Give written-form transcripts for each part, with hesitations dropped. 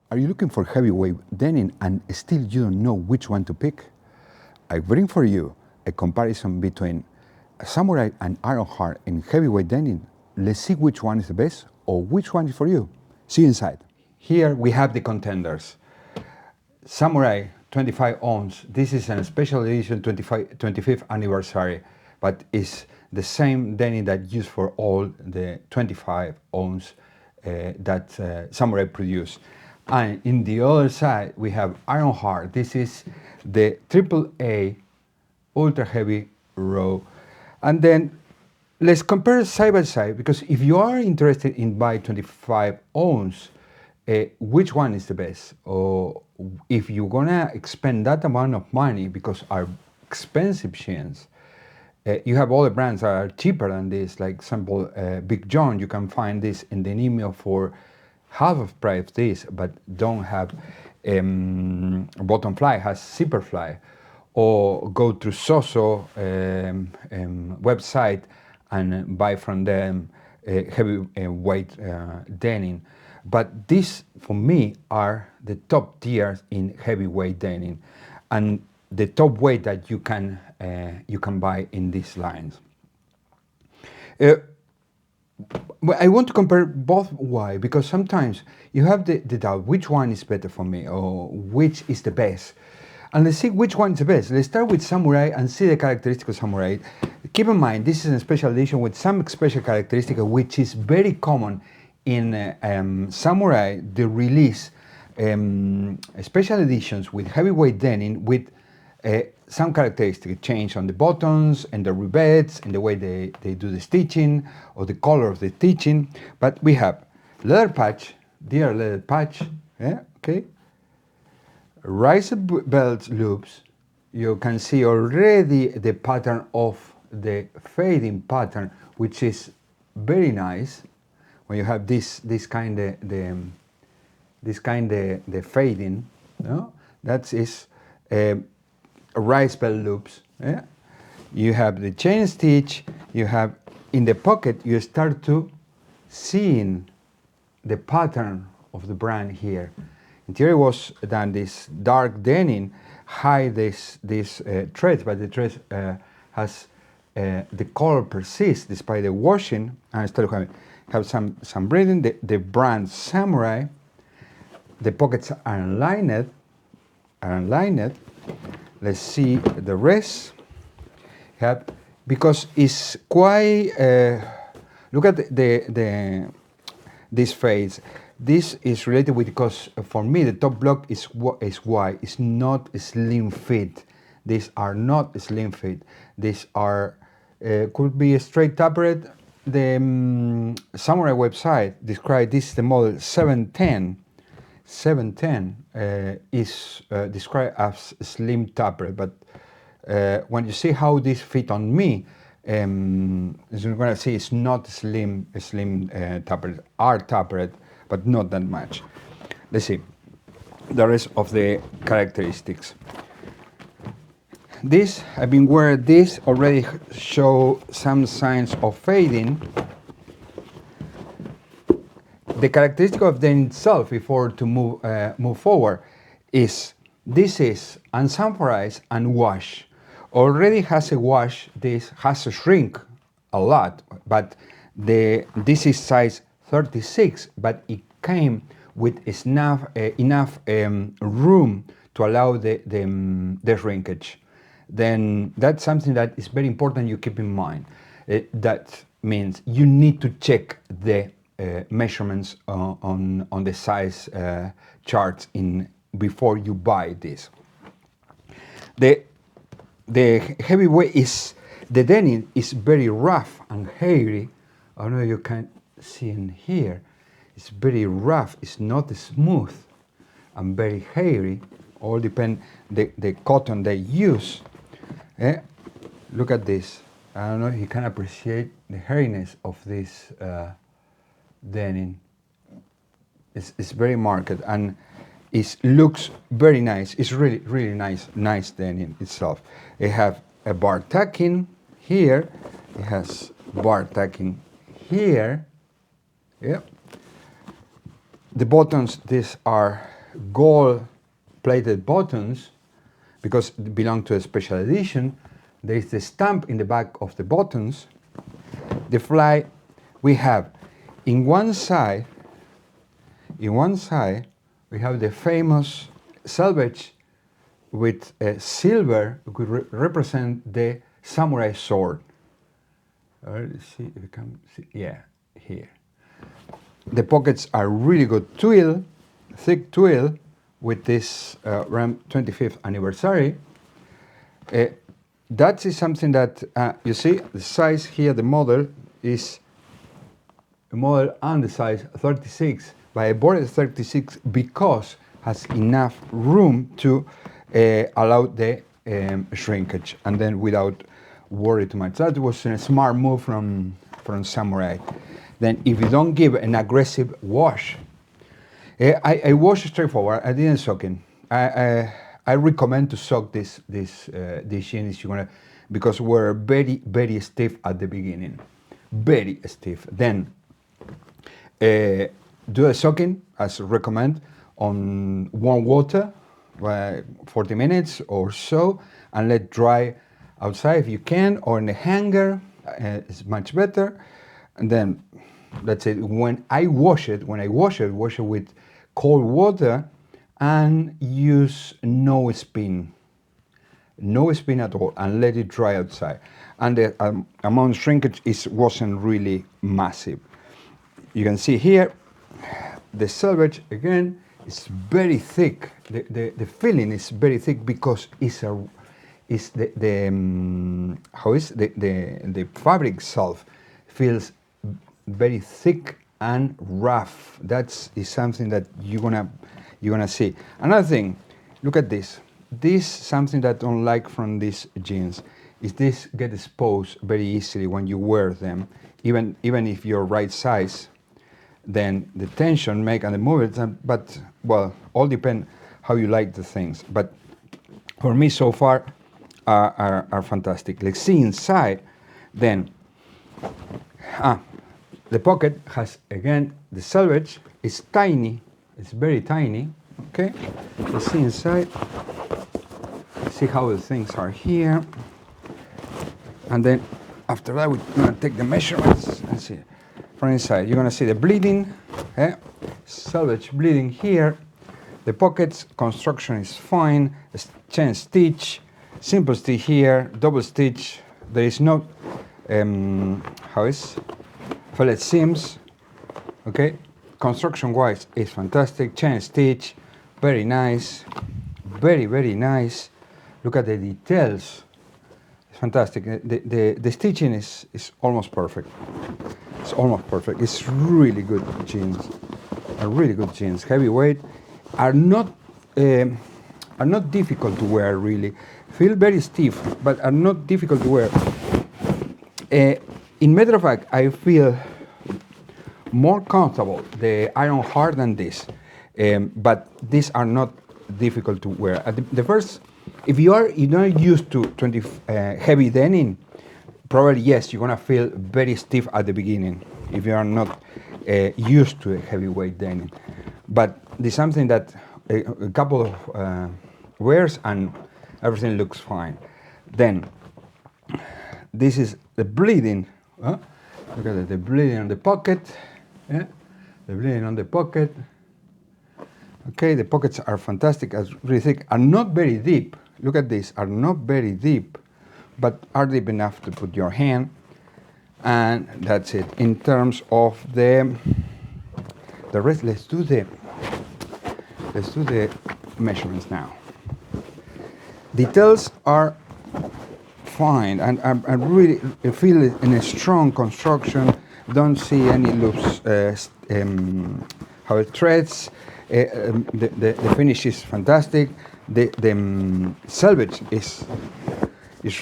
Are you looking for heavyweight denim and still you don't know which one to pick? I bring for you a comparison between Samurai and Ironheart in heavyweight denim. Let's see which one is the best or which one is for you. See you inside. Here we have the contenders. Samurai 25 oz. This is a special edition 25th anniversary, but it's the same denim that used for all the 25 oz that Samurai produced. And in the other side, we have Ironheart. This is the AAA ultra heavy raw. And then let's compare side by side, because if you are interested in buy 25 oz, which one is the best? Or if you're gonna expend that amount of money, because are expensive jeans, you have other brands that are cheaper than this, like example Big John. You can find this in the Denim for half of price of this, but don't have bottom fly, has zipper fly. Or go to Soso website and buy from them heavy weight denim. But these, for me, are the top tiers in heavyweight denim, and the top weight that you can buy in these lines. I want to compare both. Why? Because sometimes you have the doubt which one is better for me or which is the best. And let's see which one is the best. Let's start with Samurai and see the characteristics of Samurai. Keep in mind, this is a special edition with some special characteristics, which is very common in Samurai. They release special editions with heavyweight denim with some characteristics change on the buttons and the rivets and the way they do the stitching or the color of the stitching. But we have leather patch, deer leather patch, yeah, okay. Riser belt loops. You can see already the pattern of the fading pattern, which is very nice. When you have this kind of the fading, no? That is rise belt loops. Yeah? You have the chain stitch. You have in the pocket. You start to seeing the pattern of the brand here. Interior was done this dark denim, hide this thread, but the thread has the color persists despite the washing, and instead of have some breathing. The brand Samurai. The pockets are aligned. Let's see the rest. Because it's quite. Look at this phase. This is related with, because for me the top block is wide. It's not slim fit. These are not slim fit. These are could be a straight tapered. The Samurai website described this, the model 710. 710 is described as slim tapered, but when you see how this fit on me, you're gonna see it's not slim tapered. Are tapered, but not that much. Let's see the rest of the characteristics. This, I've been wearing this, already show some signs of fading. The characteristic of denim itself, before to move forward, is this is unsamporized and wash. Already has a wash. This has a shrink a lot, but this is size 36, but it came with enough room to allow the shrinkage. Then that's something that is very important you keep in mind. That means you need to check the measurements on the size charts before you buy this. The heavyweight is, the denim is very rough and hairy. I don't know if you can see in here. It's very rough. It's not smooth and very hairy. All depend the cotton they use. Look at this. I don't know if you can appreciate the hairiness of this denim. It's very marked and it looks very nice. It's really nice denim itself. It have a bar tacking here. It has bar tacking here. Yep. The buttons, these are gold-plated buttons because they belong to a special edition. There is the stamp in the back of the buttons. The fly, we have in one side, we have the famous selvage with silver, could represent the samurai sword. Let's see if you can see. Yeah, here. The pockets are really good twill, thick twill, with this RAM 25th anniversary. That is something that you see the size here. The model is a model and the size 36, but I bought it 36 because has enough room to allow the shrinkage, and then without worry too much. That was a smart move from Samurai. Then if you don't give an aggressive wash, I wash straightforward. I didn't soak in. I recommend to soak these jeans because we're very stiff at the beginning, very stiff. Then do a soaking as recommend on warm water, 40 minutes or so, and let dry outside if you can, or in a hanger. It's much better. And then that's it. When I wash it wash it with cold water and use no spin at all, and let it dry outside. And the amount of shrinkage wasn't really massive. You can see here the selvage again is very thick. The feeling is very thick because the fabric itself feels very thick and rough. That is something that you're gonna see. Another thing, look at this. This something that I don't like from these jeans is this get exposed very easily when you wear them, even if you're right size. Then the tension make and the movement, but well, all depend how you like the things. But for me so far are fantastic. Let's see inside. Then the pocket has again the selvage. It's tiny. It's very tiny. Okay. Let's see inside. See how the things are here. And then after that we're gonna take the measurements and see. From inside, you're gonna see the bleeding, selvage bleeding here. The pockets construction is fine. Chain stitch, simple stitch here, double stitch. There is no fillet seams. Okay, construction-wise is fantastic. Chain stitch, very nice, very nice. Look at the details. It's fantastic. The stitching is almost perfect. It's almost perfect. It's really good jeans. Are really good jeans. Heavyweight. Are not difficult to wear really. Feel very stiff, but are not difficult to wear. In matter of fact, I feel more comfortable the iron hard than this, but these are not difficult to wear. The first, if you're not used to heavy denim, probably yes, you're gonna feel very stiff at the beginning if you are not used to a heavyweight denim. But there's something that a couple of wears and everything looks fine. Then this is the bleeding. Look at the bleeding on the pocket. Yeah, the bleeding on the pocket. Okay, the pockets are fantastic, as really thick, are not very deep. Look at this, are not very deep, but are deep enough to put your hand, and that's it. In terms of the rest, let's do the measurements now. Details are fine, and I really feel it in a strong construction. Don't see any loops. How it threads. The finish is fantastic. The selvage is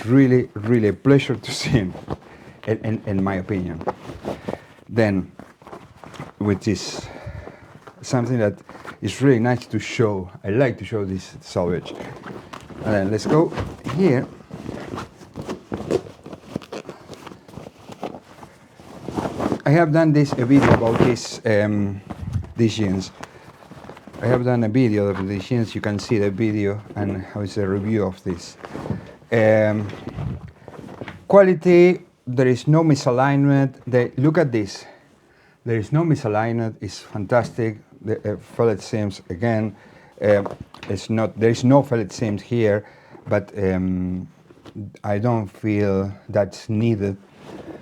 really a pleasure to see, in my opinion. Then, which is something that is really nice to show. I like to show this selvage. And then let's go here. I have done a video about these jeans. I have done a video of the jeans. You can see the video and how is a review of this. Quality, there is no misalignment. Look at this. There is no misalignment. It's fantastic. The fillet seams again. It's not. There is no fillet seams here, but I don't feel that's needed.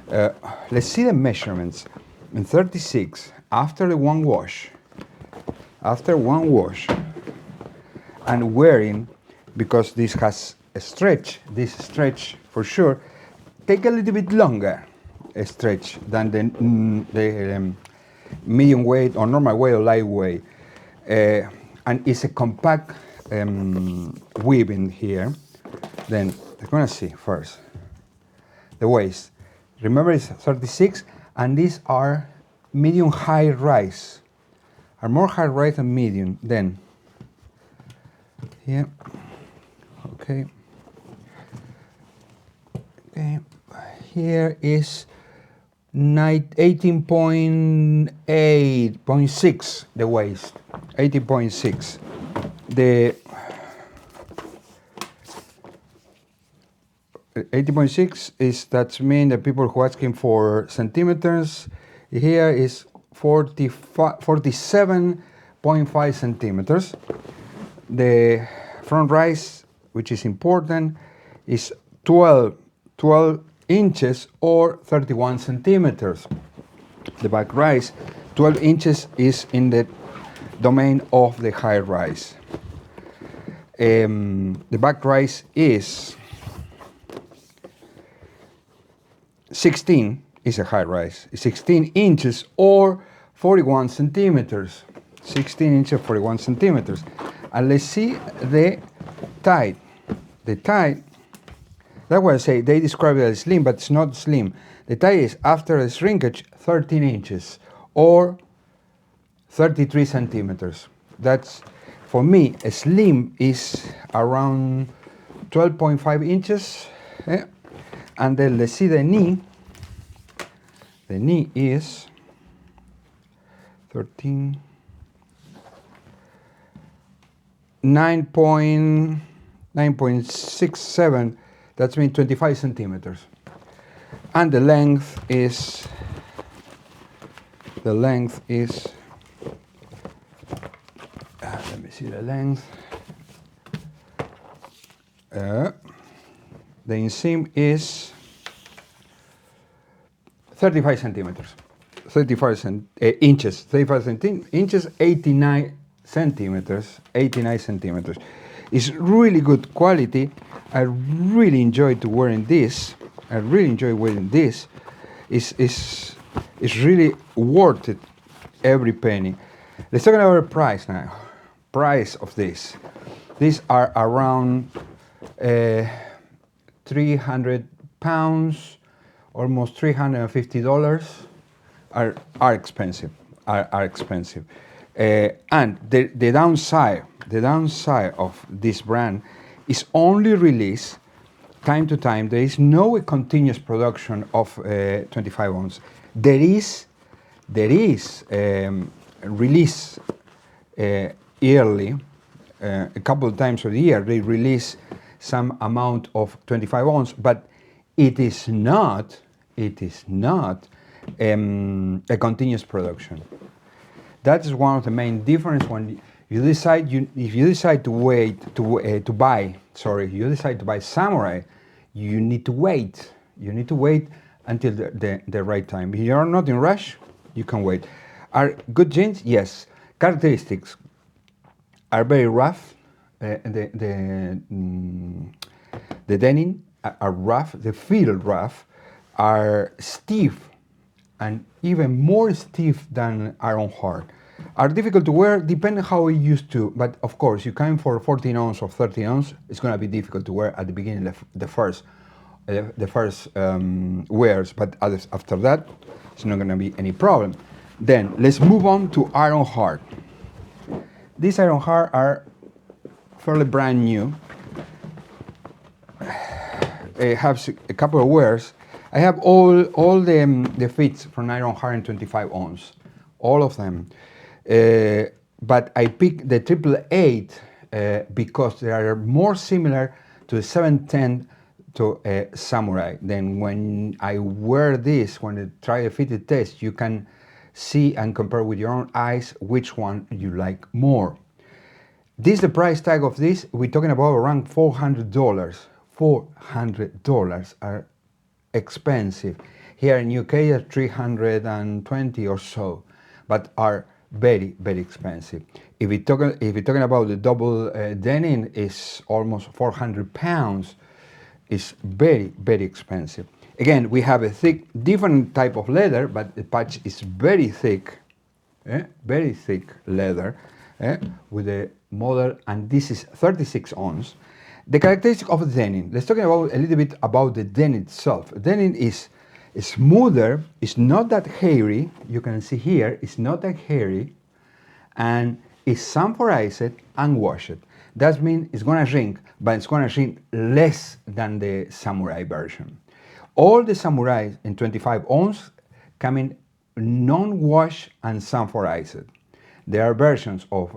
Let's see the measurements. In 36, after one wash, and wearing, because this has a stretch, this stretch for sure, take a little bit longer stretch than the medium weight or normal weight or light weight. And it's a compact weaving here. Then we're gonna see first the waist. Remember it's 36, and these are medium high rise. Are more high rise than medium. Then here, okay. Okay, here is 18.8.6 the waist, 18.6. The 80.6 is, that's mean the people who are asking for centimeters. Here is 47.5 centimeters. The front rise, which is important, is 12 inches or 31 centimeters. The back rise, 12 inches, is in the domain of the high rise. The back rise is 16, is a high rise, 16 inches or 41 centimeters. 16 inches, 41 centimeters. And let's see the tie. The tie, that's why I say they describe it as slim, but it's not slim. The tie is, after a shrinkage, 13 inches or 33 centimeters. That's, for me, a slim is around 12.5 inches. And then let's see the knee. The knee is 9.67. That's mean 25 centimeters. And the length is let me see the length. The inseam is 35 centimeters, 35 inches, 35 inches, 89 centimeters, 89 centimeters. It's really good quality. I really enjoy wearing this. I really enjoy wearing this. It's really worth it, every penny. Let's talk about the price now. Price of this. These are around 300 pounds, almost $350. Are expensive. Are expensive. And the downside of this brand is only release time to time. There is no continuous production of 25 ounce. There is release yearly, a couple of times a year. They release some amount of 25 ounce, but it is not a continuous production. That is one of the main difference when you decide if you decide to buy Samurai, you need to wait. You need to wait until the right time. If you are not in rush, you can wait. Are good jeans? Yes. Characteristics are very rough. The denim are rough. They feel rough. Are stiff, and even more stiff than iron hard. Are difficult to wear, depending how you used to. But of course, you come for 14 ounce or 30 ounce, it's going to be difficult to wear at the beginning, the first wears. But after that, it's not going to be any problem. Then let's move on to iron hard. These iron hard are fairly brand new. It has a couple of wears. I have all the fits from iron hard and 25 ounce, all of them. but I picked the 888 because they are more similar to the 710 to a Samurai. Then when I wear this, when I try a fitted test, you can see and compare with your own eyes which one you like more. This, the price tag of this, we're talking about around $400. $400 are expensive. Here in UK are 320 or so, but are very, very expensive. If you're talking about the double denim, is almost 400 pounds. It's very, very expensive. Again, we have a thick, different type of leather, but the patch is very thick, very thick leather, with the model, and this is 36 ounce. The characteristic of the denim. Let's talk about a little bit about the denim itself. Denim is smoother. It's not that hairy. You can see here, it's not that hairy, and it's sanforized and washed. That means it's gonna shrink, but it's gonna shrink less than the Samurai version. All the Samurais in 25 ounce come in non-wash and sanforized. There are versions of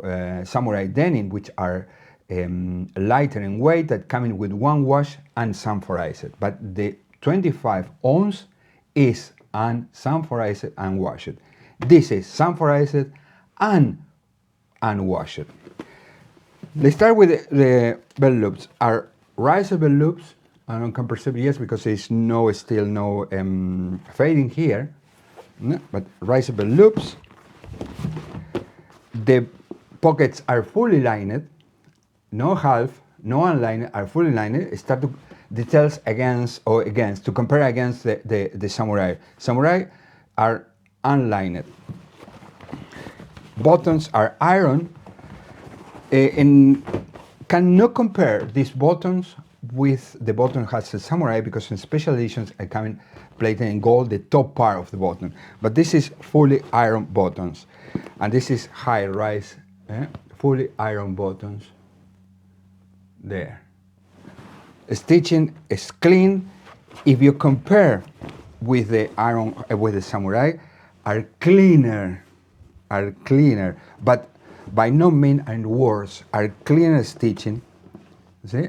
Samurai denim which are lighter in weight that come in with one wash and sanforized. But the 25 ounce is unsanforized and washed. This is sanforized and unwashed. Let's start with the belt loops. Are riser belt loops, I don't can perceive yes because there's still no fading here, but riser belt loops. The pockets are fully lined, no half, no unlined, are fully lined. Start to details to compare against the Samurai. Samurai are unlined. Buttons are iron. And cannot compare these buttons with the button has a Samurai because in special editions are coming plated in gold, the top part of the button. But this is fully iron buttons, and this is high rise, fully iron buttons. There. Stitching is clean. If you compare with the iron with the Samurai, are cleaner, but by no means and worse. Are cleaner stitching. See,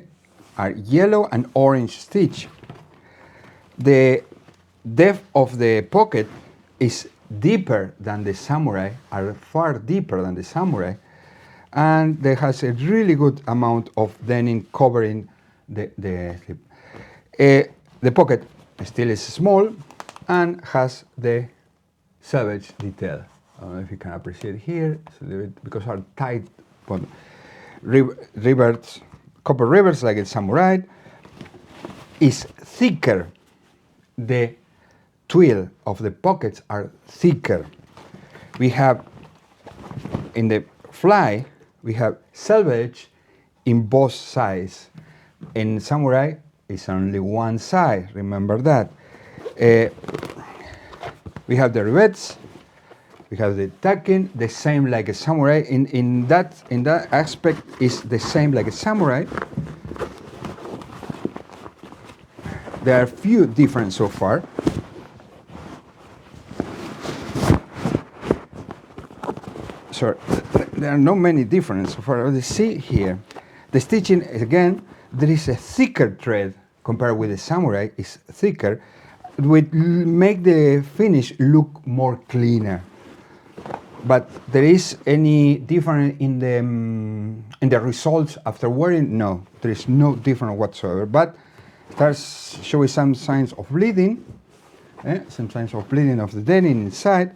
are yellow and orange stitch. The depth of the pocket is deeper than the Samurai, are far deeper than the Samurai, and there has a really good amount of denim covering the slip. The pocket still is small and has the selvage detail. I don't know if you can appreciate here. It's a little bit because are tight, but rivets, copper rivets like a Samurai is thicker. The twill of the pockets are thicker. We have in the fly, we have selvage in both sides. In Samurai, it's only one side. Remember that. We have the rivets. We have the tacking, the same like a Samurai. In that aspect is the same like a Samurai. There are few different so far. So there are not many different so far. You see here, the stitching again. There is a thicker thread compared with the Samurai. Is thicker, which make the finish look more cleaner. But there is any difference in the results after wearing? No, there is no difference whatsoever. But starts showing some signs of bleeding, some signs of bleeding of the denim inside.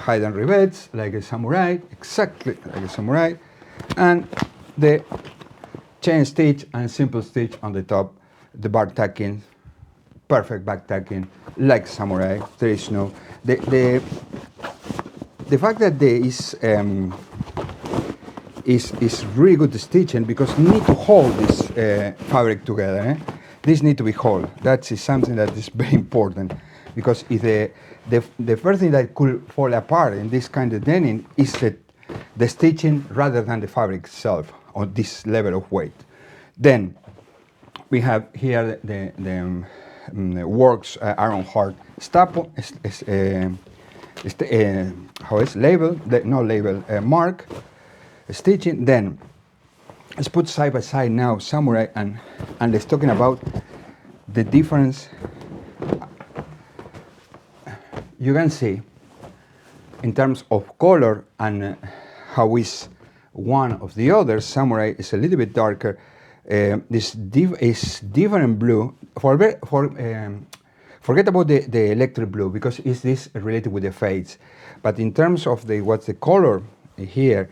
Hidden rivets like a Samurai, exactly like a Samurai, and the chain stitch and simple stitch on the top. The bar tacking, perfect back tacking like Samurai. There is no the fact that there is really good stitching because you need to hold this fabric together. This need to be whole. That is something that is very important because if the first thing that could fall apart in this kind of denim is the stitching rather than the fabric itself on this level of weight. Then we have here the works iron hard staple how is label, no label, mark, stitching. Then let's put side by side now samurai and let's talking about the difference. You can see in terms of color and how is one of the others. Samurai is a little bit darker. This is different blue. Forget about the electric blue because is this related with the fades. But in terms of what's the color here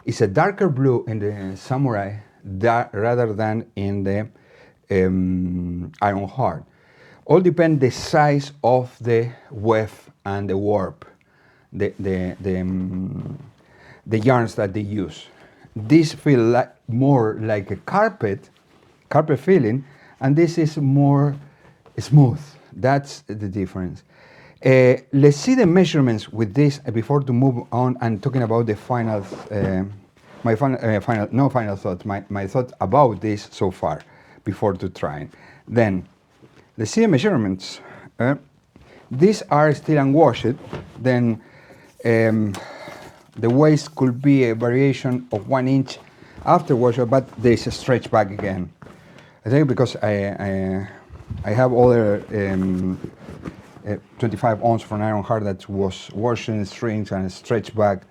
is a darker blue in the samurai rather than in the iron heart. All depend the size of the weft and the warp, the yarns that they use. This feel more like a carpet feeling, and this is more smooth. That's the difference. Let's see the measurements with this before to move on and talking about the final, my final thoughts, my thoughts about this so far before to try. Then let's see the measurements. These are still unwashed. Then the waist could be a variation of 1 inch after wash, but there's a stretch back again. I think because I have other 25 ounce from iron heart that was washing strings and stretch back.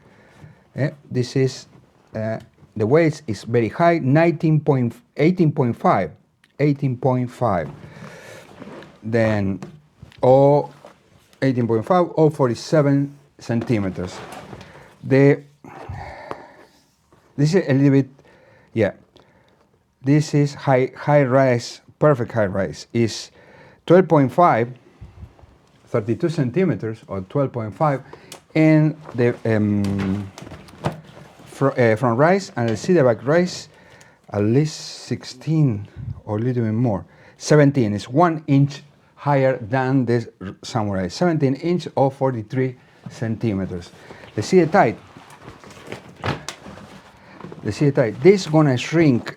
This is the waist is very high, 18.5. Then 18.5 or 47 centimeters. This is a little bit, yeah. This is high rise, perfect high rise is 12.5, 32 centimeters or 12.5, and the front rise and the back rise at least 16 or a little bit more. 17 is 1 inch higher than the samurai. 17 inch or 43 centimeters. Let's see the tight. This is gonna shrink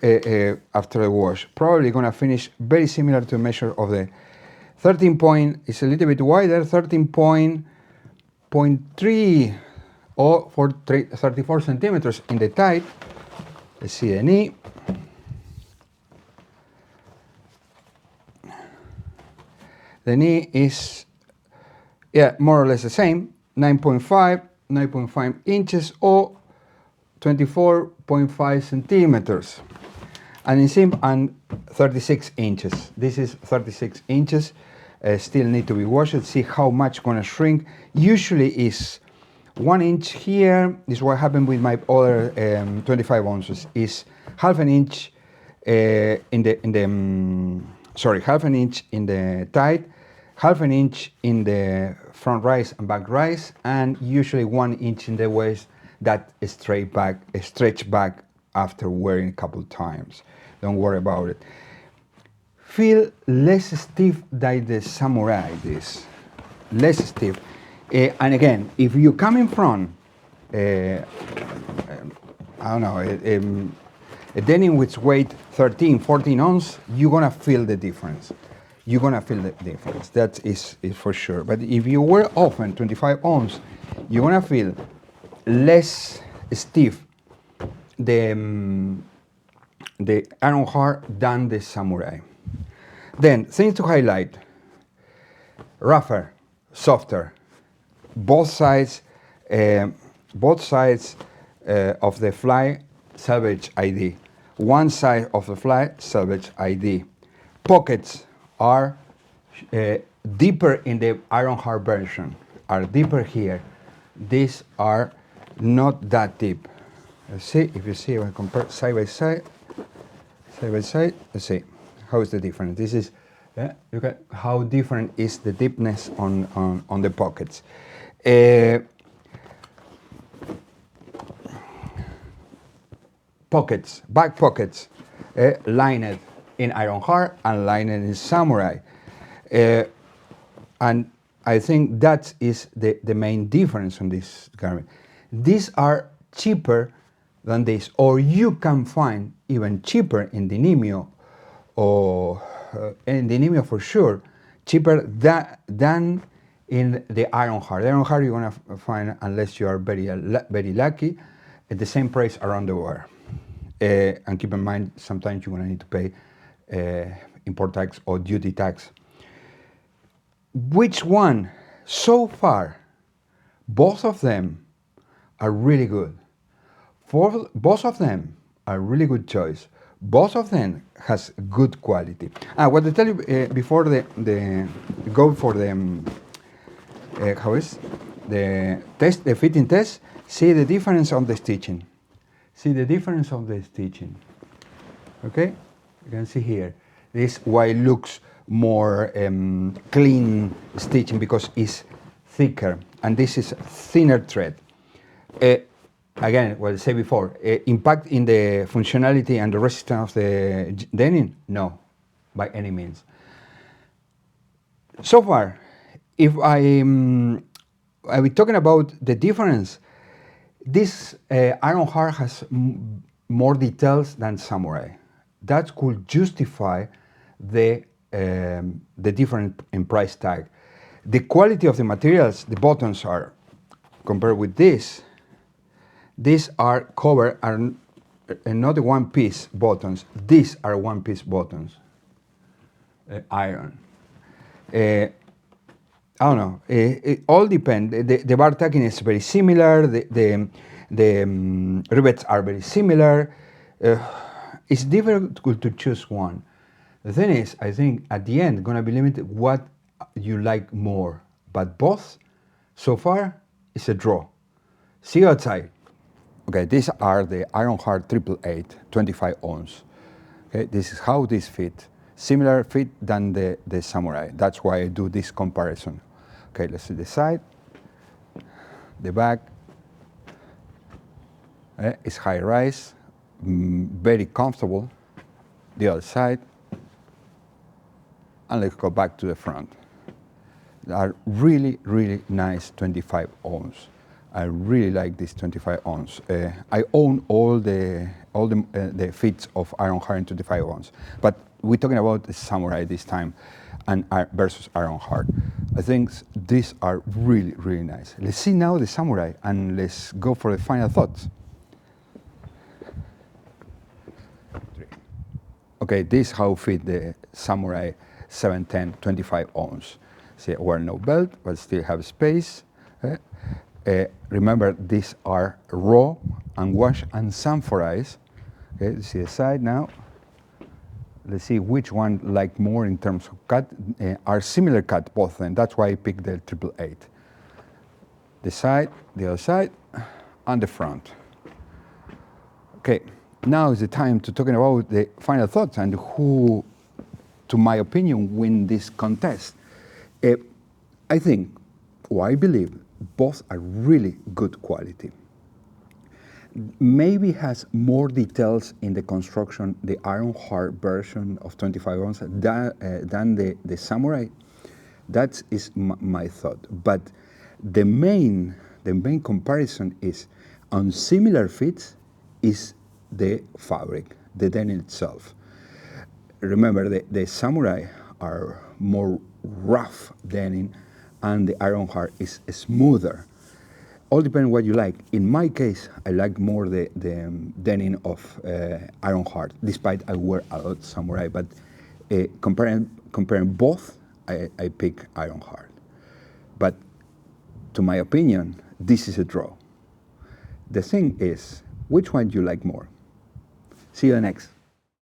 after the wash. Probably gonna finish very similar to the measure of the 13 point. It's a little bit wider, 13.3 or 34 centimeters in the tight. Let's see the knee. The knee is, yeah, more or less the same, 9.5 inches or 24.5 centimeters, and inseam and 36 inches. This is 36 inches. Still need to be washed. See how much gonna shrink. Usually is 1 inch here. This is what happened with my other 25 ounces. Is half an inch half an inch in the tight, half an inch in the front rise and back rise, and usually 1 inch in the waist that stretch back after wearing a couple times. Don't worry about it. Feel less stiff than the samurai. This less stiff, and again, if you coming from, I don't know, a denim with weight 13, 14 ounce, you're gonna feel the difference. That is for sure. But if you wear often 25 ounce, you're gonna feel less stiff the iron heart than the samurai. Then things to highlight: rougher, softer, both sides of the fly salvage ID, one side of the fly salvage ID. Pockets are deeper in the iron heart version, are deeper here. These are not that deep. Let's see if you see when compare side by side. Let's see how is the difference. This is look at how different is the deepness on the pockets. Pockets, back pockets, lined in iron heart and lined in samurai, and I think that is the main difference on this garment. These are cheaper than this, or you can find even cheaper in Denimio, or in Denimio for sure, cheaper than in the Ironheart. The Ironheart you're gonna find, unless you are very lucky, at the same price around the world. And keep in mind, sometimes you're gonna need to pay import tax or duty tax. Which one? So far, both of them are really good. Both of them are really good choice. Both of them has good quality. What I tell you before the go for the how is the test, the fitting test. See the difference on the stitching. See the difference of the stitching. Okay, you can see here. This why it looks more clean stitching, because it's thicker, and this is thinner thread. Again, what I said before, impact in the functionality and the resistance of the denim? No, by any means. So far, if I be talking about the difference, this Ironheart has more details than Samurai. That could justify the difference in price tag. The quality of the materials, the buttons are, compared with this, these are covered and not one-piece buttons. These are one-piece buttons, iron. I don't know. It all depends. The bar tagging is very similar. The rivets are very similar. It's difficult to choose one. The thing is, I think at the end, gonna be limited what you like more. But both, so far, is a draw. See you outside. Okay, these are the Ironheart 888 25Oz. Okay, this is how this fit. Similar fit than the Samurai. That's why I do this comparison. Okay, let's see the side, the back. It's high rise, very comfortable. The other side, and let's go back to the front. They are really, really nice 25Oz. I really like this 25Oz. I own all the fits of Ironheart 25Oz, but we're talking about the Samurai this time, and versus Ironheart. I think these are really, really nice. Let's see now the Samurai, and let's go for the final thoughts. Okay, this is how fit the Samurai 710 25Oz. See, wear no belt, but still have space. Remember, these are raw and wash and sanforized. Okay, see the side now. Let's see which one like more in terms of cut. Are similar cut, both of them. That's why I picked the 888. The side, the other side, and the front. Okay, now is the time to talking about the final thoughts and who, to my opinion, win this contest. I think, or I believe, both are really good quality. Maybe has more details in the construction, the Ironheart version of 25Oz than the Samurai. That is my thought. But the main comparison is on similar fits is the fabric, the denim itself. Remember, the Samurai are more rough denim, and the Ironheart is smoother. All depends what you like. In my case, I like more the denim of Ironheart, despite I wear a lot of Samurai. But comparing both, I pick Ironheart. But to my opinion, this is a draw. The thing is, which one do you like more? See you next.